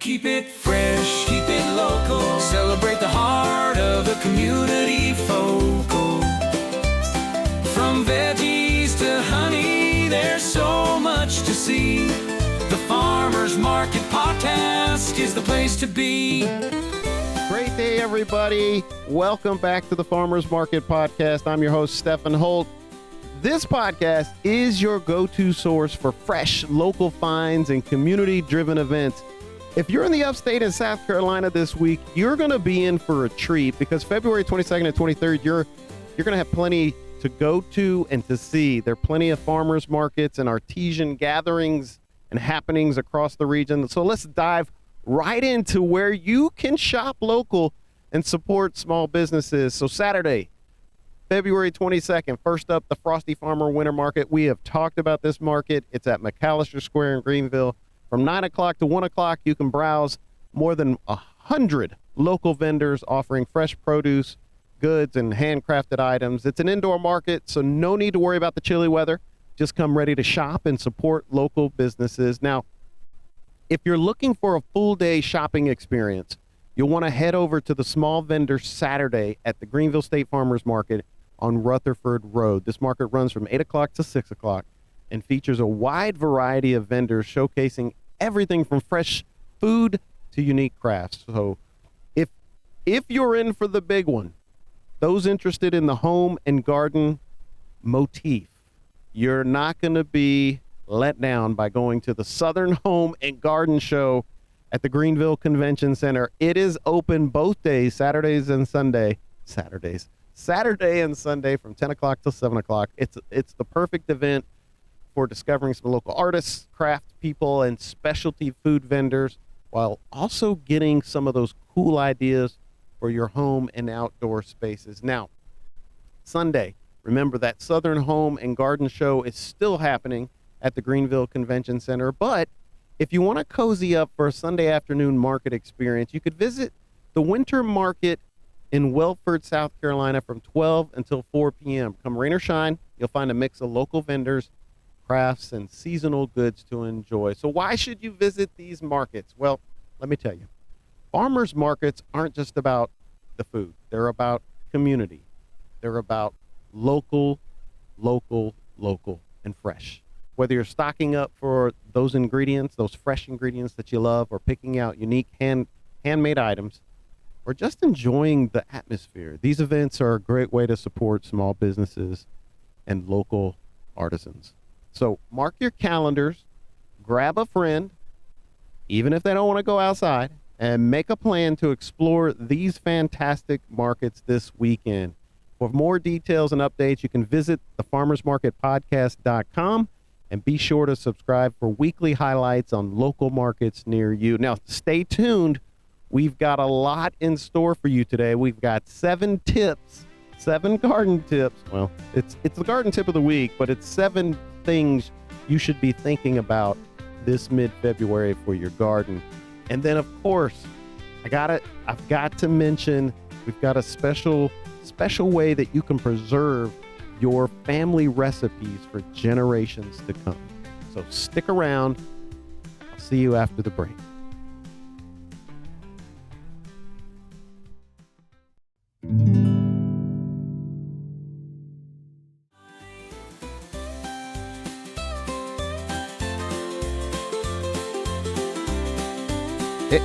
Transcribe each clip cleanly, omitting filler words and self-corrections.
Keep it fresh, keep it local. Celebrate the heart of the community focal. From veggies to honey, there's so much to see. The Farmers Market Podcast is the place to be. Great day, everybody. Welcome back to the Farmers Market Podcast. I'm your host, Stefan Holt. This podcast is your go-to source for fresh local finds and community-driven events. If you're in the Upstate and South Carolina this week, you're going to be in for a treat because February 22nd and 23rd, you're going to have plenty to go to and to see. There are plenty of farmers markets and artisan gatherings and happenings across the region. So let's dive right into where you can shop local and support small businesses. So Saturday, February 22nd, first up, the Frosty Farmer Winter Market. We have talked about this market. It's at McAllister Square in Greenville. From 9 o'clock to 1 o'clock, you can browse more than 100 local vendors offering fresh produce, goods, and handcrafted items. It's an indoor market, so no need to worry about the chilly weather. Just come ready to shop and support local businesses. Now, if you're looking for a full-day shopping experience, you'll want to head over to the Small Vendor Saturday at the Greenville State Farmers Market on Rutherford Road. This market runs from 8 o'clock to 6 o'clock and features a wide variety of vendors showcasing everything from fresh food to unique crafts. So if you're in for the big one, those interested in the home and garden motif, you're not going to be let down by going to the Southern Home and Garden Show at the Greenville Convention Center. It is open both days, Saturday and Sunday from 10 o'clock to 7 o'clock. It's the perfect event for discovering some local artists, craft people, and specialty food vendors, while also getting some of those cool ideas for your home and outdoor spaces. Now, Sunday, remember that Southern Home and Garden Show is still happening at the Greenville Convention Center, but if you want to cozy up for a Sunday afternoon market experience, you could visit the Winter Market in Welford, South Carolina from 12 until 4 p.m. Come rain or shine, you'll find a mix of local vendors, crafts, and seasonal goods to enjoy. So why should you visit these markets? Well, let me tell you, farmers markets aren't just about the food. They're about community. They're about local, and fresh. Whether you're stocking up for those ingredients, those fresh ingredients that you love, or picking out unique handmade items, or just enjoying the atmosphere, these events are a great way to support small businesses and local artisans. So mark your calendars, grab a friend, even if they don't want to go outside, and make a plan to explore these fantastic markets this weekend. For more details and updates, you can visit thefarmersmarketpodcast.com and be sure to subscribe for weekly highlights on local markets near you. Now, stay tuned. We've got a lot in store for you today. We've got 7 garden tips. Well, it's the garden tip of the week, but it's 7 things you should be thinking about this mid-February for your garden. And then, of course, I've got to mention we've got a special way that you can preserve your family recipes for generations to come. So stick around. I'll see you after the break.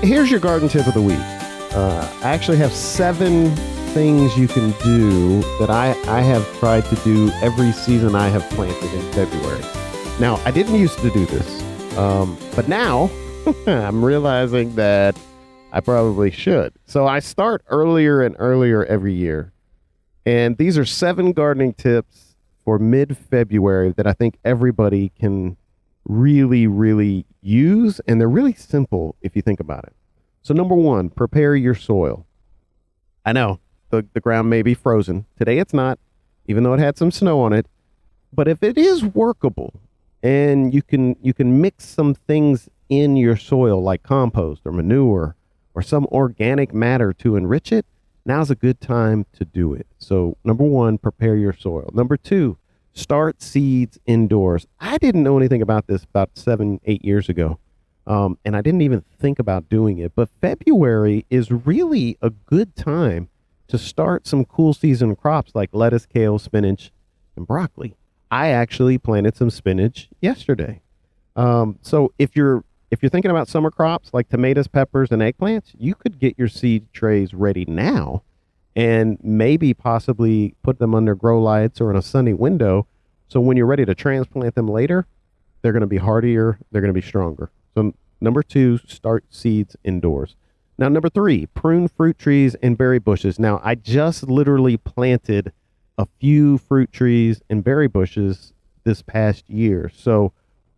Here's your garden tip of the week. I actually have 7 things you can do that I have tried to do every season I have planted in February. Now, I didn't used to do this, but now I'm realizing that I probably should. So I start earlier and earlier every year. And these are 7 gardening tips for mid-February that I think everybody can really use. And they're really simple if you think about it. So number 1, prepare your soil. I know the ground may be frozen. Today it's not, even though it had some snow on it. But if it is workable and you can mix some things in your soil like compost or manure or some organic matter to enrich it, now's a good time to do it. So number 1, prepare your soil. Number 2, start seeds indoors. I didn't know anything about this about 7-8 years ago. And I didn't even think about doing it. But February is really a good time to start some cool season crops like lettuce, kale, spinach, and broccoli. I actually planted some spinach yesterday. So if you're thinking about summer crops like tomatoes, peppers, and eggplants, you could get your seed trays ready now and maybe possibly put them under grow lights or in a sunny window. So when you're ready to transplant them later, they're going to be hardier, they're going to be stronger. So number 2, start seeds indoors. Now, number 3, prune fruit trees and berry bushes. Now, I just literally planted a few fruit trees and berry bushes this past year. So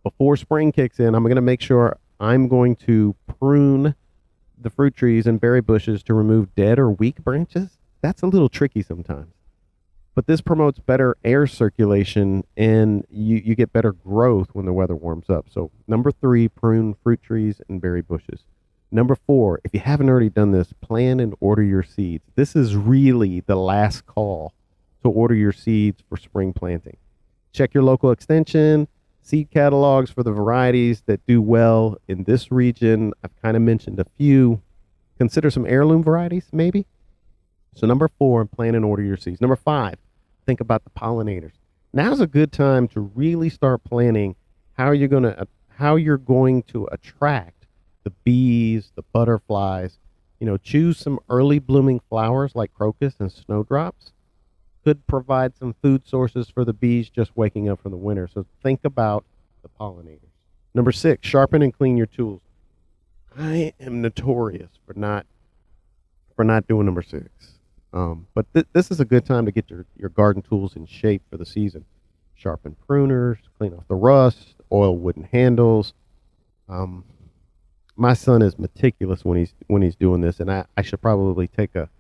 before spring kicks in, I'm going to make sure I'm going to prune the fruit trees and berry bushes to remove dead or weak branches. That's a little tricky sometimes. But this promotes better air circulation and you get better growth when the weather warms up. So number 3, prune fruit trees and berry bushes. Number 4, if you haven't already done this, plan and order your seeds. This is really the last call to order your seeds for spring planting. Check your local extension, seed catalogs for the varieties that do well in this region. I've kind of mentioned a few. Consider some heirloom varieties, maybe. So number 4, plan and order your seeds. Number 5, think about the pollinators. Now's a good time to really start planning how you're going to attract the bees, the butterflies. Choose some early blooming flowers like crocus and snowdrops. Could provide some food sources for the bees just waking up from the winter. So think about the pollinators. Number 6, sharpen and clean your tools. I am notorious for not doing number 6. But this is a good time to get your garden tools in shape for the season. Sharpen pruners, clean off the rust, oil wooden handles. My son is meticulous when he's doing this, and I should probably take a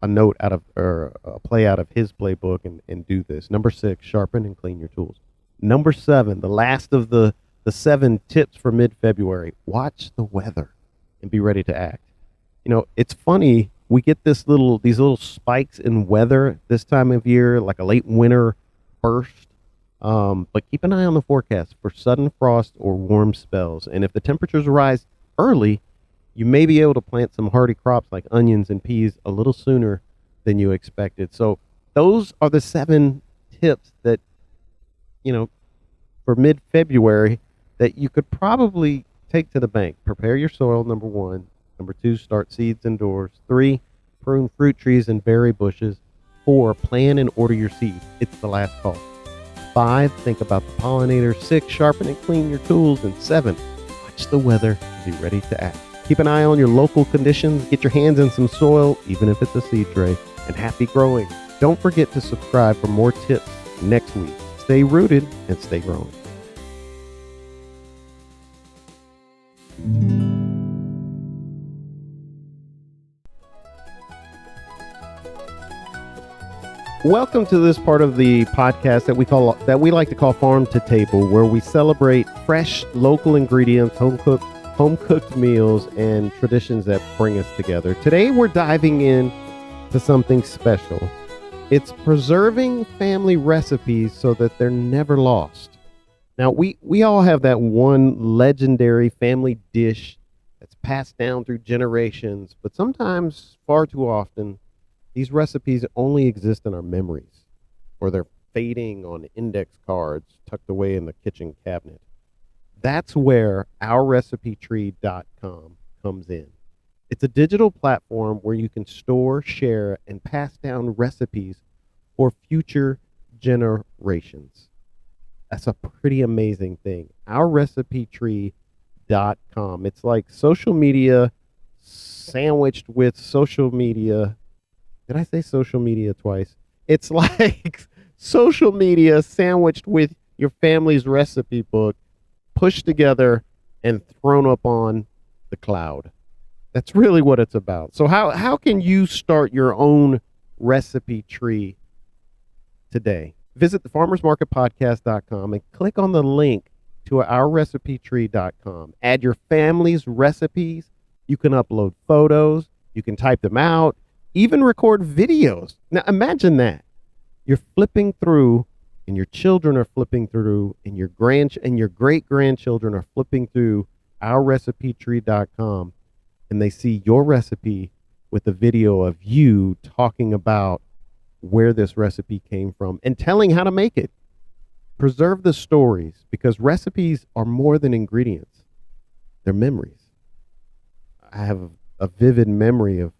note out of, or a play out of his playbook and do this. Number 6, sharpen and clean your tools. Number 7, the last of the 7 tips for mid-February, watch the weather and be ready to act. It's funny, we get these little spikes in weather this time of year, like a late winter burst. But keep an eye on the forecast for sudden frost or warm spells. And if the temperatures rise early, you may be able to plant some hardy crops like onions and peas a little sooner than you expected. So those are the 7 tips that, for mid-February that you could probably take to the bank. Prepare your soil, number 1. Number 2, start seeds indoors. 3, prune fruit trees and berry bushes. 4, plan and order your seeds. It's the last call. 5, think about the pollinators. 6, sharpen and clean your tools. And 7, watch the weather and be ready to act. Keep an eye on your local conditions. Get your hands in some soil, even if it's a seed tray. And happy growing. Don't forget to subscribe for more tips next week. Stay rooted and stay growing. Welcome to this part of the podcast that we like to call Farm to Table, where we celebrate fresh local ingredients, home cooked meals, and traditions that bring us together. Today we're diving in to something special. It's preserving family recipes so that they're never lost. Now we all have that one legendary family dish that's passed down through generations, but sometimes, far too often, these recipes only exist in our memories, or they're fading on index cards tucked away in the kitchen cabinet. That's where OurRecipeTree.com comes in. It's a digital platform where you can store, share, and pass down recipes for future generations. That's a pretty amazing thing. OurRecipeTree.com. It's like social media sandwiched with social media. Did I say social media twice? It's like social media sandwiched with your family's recipe book, pushed together and thrown up on the cloud. That's really what it's about. So how can you start your own recipe tree today? Visit thefarmersmarketpodcast.com and click on the link to OurRecipeTree.com. Add your family's recipes. You can upload photos. You can type them out. Even record videos. Now imagine that. You're flipping through and your children are flipping through and your great-grandchildren are flipping through ourrecipetree.com and they see your recipe with a video of you talking about where this recipe came from and telling how to make it. Preserve the stories, because recipes are more than ingredients. They're memories. I have a vivid memory of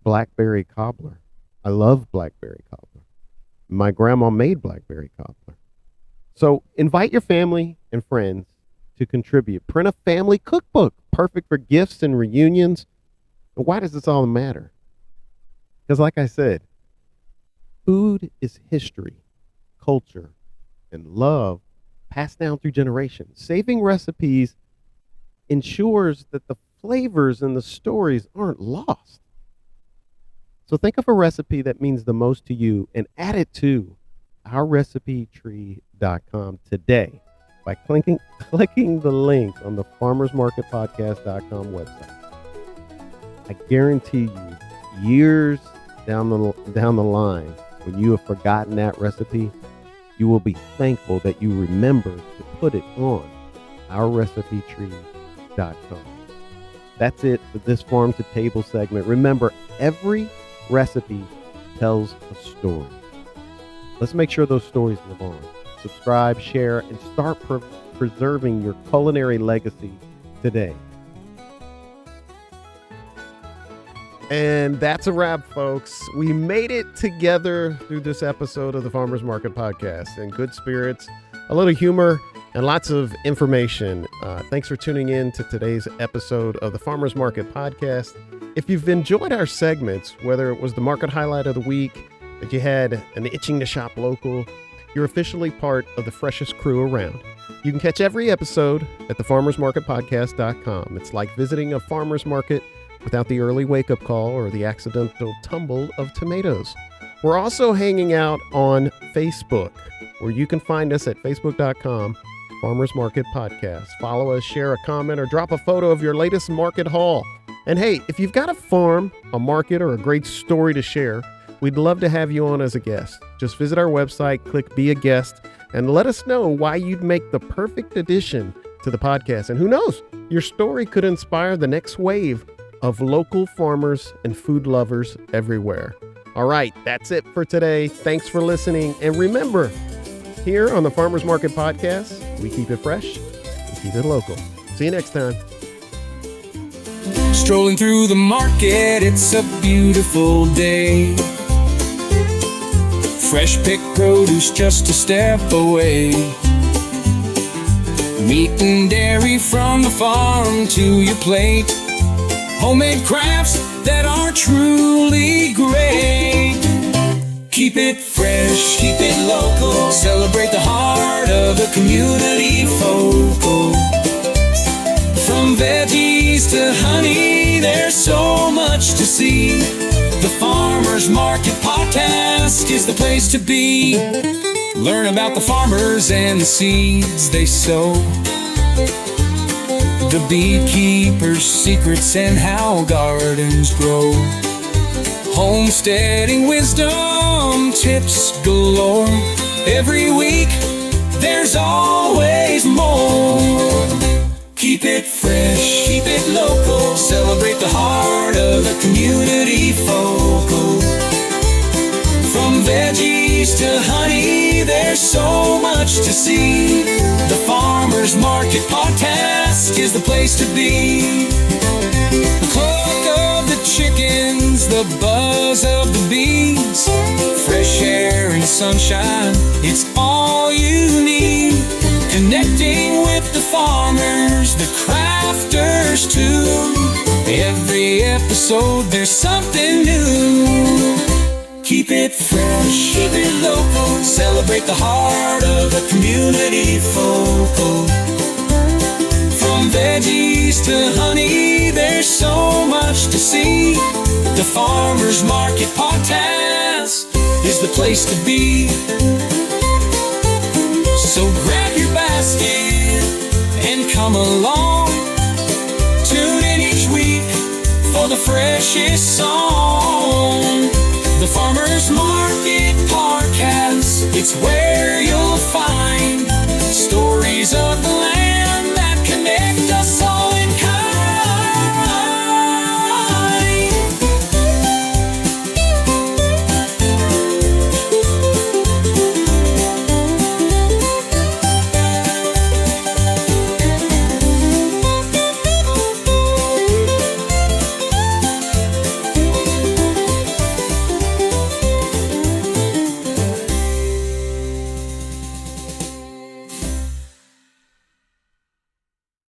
blackberry cobbler. I love blackberry cobbler. My grandma made blackberry cobbler. So invite your family and friends to contribute. Print a family cookbook, perfect for gifts and reunions. And why does this all matter? Because like I said, food is history, culture, and love passed down through generations. Saving recipes ensures that the flavors and the stories aren't lost. So think of a recipe that means the most to you and add it to ourrecipetree.com today by clicking the link on the farmersmarketpodcast.com website. I guarantee you, years down the line, when you have forgotten that recipe, you will be thankful that you remembered to put it on ourrecipetree.com. That's it for this farm to table segment. Remember, every recipe tells a story. Let's make sure those stories live on. Subscribe, share, and start preserving your culinary legacy today. And that's a wrap, folks. We made it together through this episode of the Farmers Market Podcast in good spirits, a little humor, and lots of information. Thanks for tuning in to today's episode of the Farmers Market Podcast. If you've enjoyed our segments, whether it was the market highlight of the week, that you had an itching to shop local, you're officially part of the freshest crew around. You can catch every episode at thefarmersmarketpodcast.com. It's like visiting a farmer's market without the early wake-up call or the accidental tumble of tomatoes. We're also hanging out on Facebook, where you can find us at facebook.com, Farmers Market Podcast. Follow us, share a comment, or drop a photo of your latest market haul. And hey, if you've got a farm, a market, or a great story to share, we'd love to have you on as a guest. Just visit our website, click Be a Guest, and let us know why you'd make the perfect addition to the podcast. And who knows, your story could inspire the next wave of local farmers and food lovers everywhere. All right, that's it for today. Thanks for listening. And remember, here on the Farmers Market Podcast, we keep it fresh and keep it local. See you next time. Strolling through the market, it's a beautiful day. Fresh picked produce just a step away. Meat and dairy from the farm to your plate. Homemade crafts that are truly great. Keep it fresh, keep it local. Celebrate the heart of the community focal. From veggies to honey, there's so much to see. The Farmers Market Podcast is the place to be. Learn about the farmers and the seeds they sow. The beekeeper's secrets and how gardens grow. Homesteading wisdom, tips galore. Every week, there's always more. Keep it fresh, keep it local. Celebrate the heart of the community focal. From veggies to honey, there's so much to see. The Farmers Market Podcast is the place to be. The cluck of the chickens, the buzz of the bees, fresh air and sunshine, it's all you need. Connecting with the farmers, the crafters too. Every episode there's something new. Keep it fresh, keep it local. Celebrate the heart of the community focal. From veggies to honey, there's so much to see. The Farmers Market Podcast is the place to be. So grab your basket and come along. Tune in each week for the freshest song. The Farmers Market Podcast, it's where you'll find stories of the land.